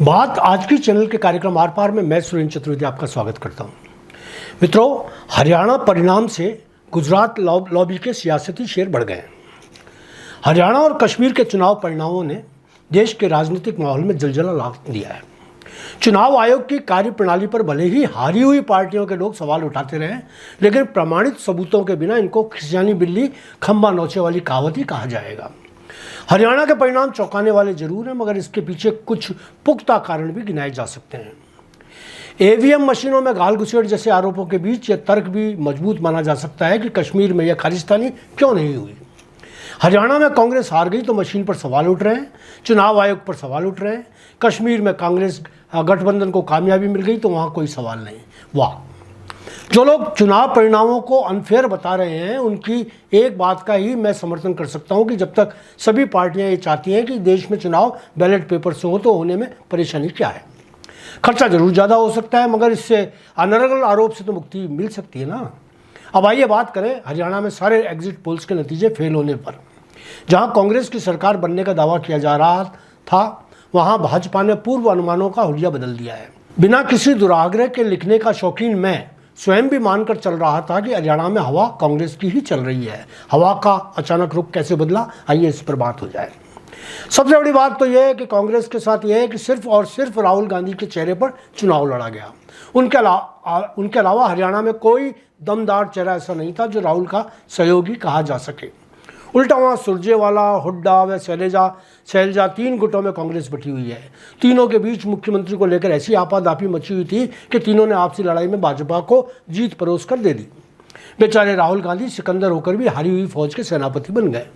बात आज की चैनल के कार्यक्रम आर पार में मैं सुरेंद्र चतुर्वेदी आपका स्वागत करता हूं। मित्रों, हरियाणा परिणाम से गुजरात लॉबी के सियासती शेर बढ़ गए हैं। हरियाणा और कश्मीर के चुनाव परिणामों ने देश के राजनीतिक माहौल में जलजला ला दिया है। चुनाव आयोग की कार्यप्रणाली पर भले ही हारी हुई पार्टियों के लोग सवाल उठाते रहे, लेकिन प्रमाणित सबूतों के बिना इनको खिसियानी बिल्ली खंबा नोचे वाली कहावत ही कहा जाएगा। हरियाणा के परिणाम चौंकाने वाले जरूर हैं, मगर इसके पीछे कुछ पुख्ता कारण भी गिनाए जा सकते हैं। ईवीएम मशीनों में गाल घुसेड़ जैसे आरोपों के बीच यह तर्क भी मजबूत माना जा सकता है कि कश्मीर में यह खालिस्तानी क्यों नहीं हुई। हरियाणा में कांग्रेस हार गई तो मशीन पर सवाल उठ रहे हैं, चुनाव आयोग पर सवाल उठ रहे हैं। कश्मीर में कांग्रेस गठबंधन को कामयाबी मिल गई तो वहाँ कोई सवाल नहीं। वाह! जो लोग चुनाव परिणामों को अनफेयर बता रहे हैं, उनकी एक बात का ही मैं समर्थन कर सकता हूं कि जब तक सभी पार्टियां ये चाहती हैं कि देश में चुनाव बैलेट पेपर से हो तो होने में परेशानी क्या है। खर्चा जरूर ज़्यादा हो सकता है, मगर इससे अनर्गल आरोप से तो मुक्ति मिल सकती है ना। अब आइए बात करें हरियाणा में सारे एग्जिट पोल्स के नतीजे फेल होने पर। जहाँ कांग्रेस की सरकार बनने का दावा किया जा रहा था, वहाँ भाजपा ने पूर्व अनुमानों का हुलिया बदल दिया है। बिना किसी दुराग्रह के लिखने का शौकीन मैं स्वयं भी मानकर चल रहा था कि हरियाणा में हवा कांग्रेस की ही चल रही है। हवा का अचानक रुख कैसे बदला, आइए इस पर बात हो जाए। सबसे बड़ी बात तो यह है कि कांग्रेस के साथ यह है कि सिर्फ और सिर्फ राहुल गांधी के चेहरे पर चुनाव लड़ा गया। उनके अलावा हरियाणा में कोई दमदार चेहरा ऐसा नहीं था जो राहुल का सहयोगी कहा जा सके। उल्टा वहाँ सुरजेवाला, हुड्डा व शैलजा तीन गुटों में कांग्रेस बटी हुई है। तीनों के बीच मुख्यमंत्री को लेकर ऐसी आपाधापी मची हुई थी कि तीनों ने आपसी लड़ाई में भाजपा को जीत परोस कर दे दी। बेचारे राहुल गांधी सिकंदर होकर भी हारी हुई फौज के सेनापति बन गए।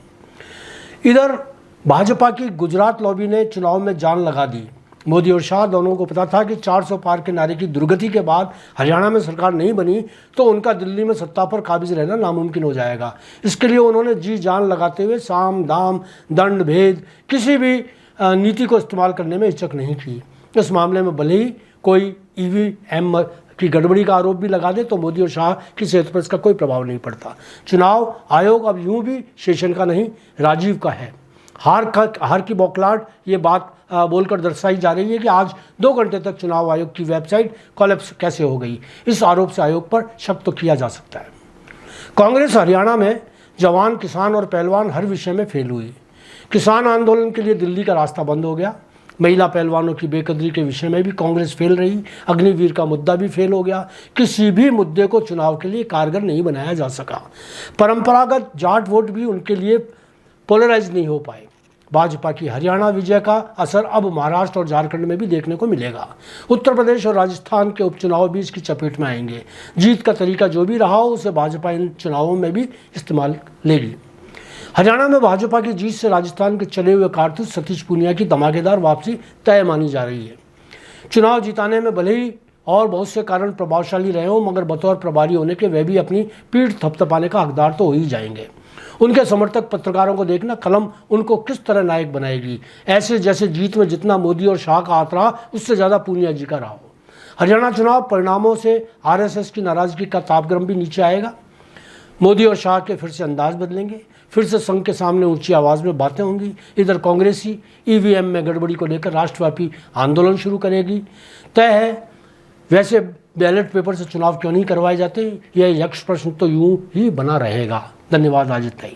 इधर भाजपा की गुजरात लॉबी ने चुनाव में जान लगा दी। मोदी और शाह दोनों को पता था कि 400 पार के नारे की दुर्गति के बाद हरियाणा में सरकार नहीं बनी तो उनका दिल्ली में सत्ता पर काबिज रहना नामुमकिन हो जाएगा। इसके लिए उन्होंने जी जान लगाते हुए साम दाम दंड भेद किसी भी नीति को इस्तेमाल करने में हिचक नहीं की। इस मामले में भले ही कोई ईवीएम की गड़बड़ी का आरोप भी लगा दे तो मोदी और शाह की सेहत पर इसका कोई प्रभाव नहीं पड़ता। चुनाव आयोग अब यूं भी शेषन का नहीं, राजीव का है। हार की बौखलाहट ये बात बोलकर दर्शाई जा रही है कि आज 2 घंटे तक चुनाव आयोग की वेबसाइट कोलैप्स कैसे हो गई। इस आरोप से आयोग पर शक तो किया जा सकता है। कांग्रेस हरियाणा में जवान, किसान और पहलवान हर विषय में फेल हुई। किसान आंदोलन के लिए दिल्ली का रास्ता बंद हो गया। महिला पहलवानों की बेकदरी के विषय में भी कांग्रेस फेल रही। अग्निवीर का मुद्दा भी फेल हो गया। किसी भी मुद्दे को चुनाव के लिए कारगर नहीं बनाया जा सका। परंपरागत जाट वोट भी उनके लिए पोलराइज नहीं हो पाए। भाजपा की हरियाणा विजय का असर अब महाराष्ट्र और झारखंड में भी देखने को मिलेगा। उत्तर प्रदेश और राजस्थान के उपचुनाव भी इसकी चपेट में आएंगे। जीत का तरीका जो भी रहा हो उसे भाजपा इन चुनावों में भी इस्तेमाल लेगी। हरियाणा में भाजपा की जीत से राजस्थान के चले हुए कारतूस सतीश पूनिया की धमाकेदार वापसी तय मानी जा रही है। चुनाव जिताने में भले ही और बहुत से कारण प्रभावशाली रहे हों, मगर बतौर प्रभारी होने के वे भी अपनी पीठ थपथपाने का हकदार तो हो ही जाएंगे। उनके समर्थक पत्रकारों को देखना कलम उनको किस तरह नायक बनाएगी। ऐसे जैसे जीत में जितना मोदी और शाह का हाथ रहा, उससे ज़्यादा पूनिया जी का रहा हो। हरियाणा चुनाव परिणामों से आरएसएस की नाराजगी का तापक्रम भी नीचे आएगा। मोदी और शाह के फिर से अंदाज बदलेंगे। फिर से संघ के सामने ऊंची आवाज़ में बातें होंगी। इधर कांग्रेसी ईवीएम में गड़बड़ी को लेकर राष्ट्रव्यापी आंदोलन शुरू करेगी। तय है, वैसे बैलेट पेपर से चुनाव क्यों नहीं करवाए जाते, यह यक्ष प्रश्न तो यूं ही बना रहेगा। धन्यवाद। आज इतना ही।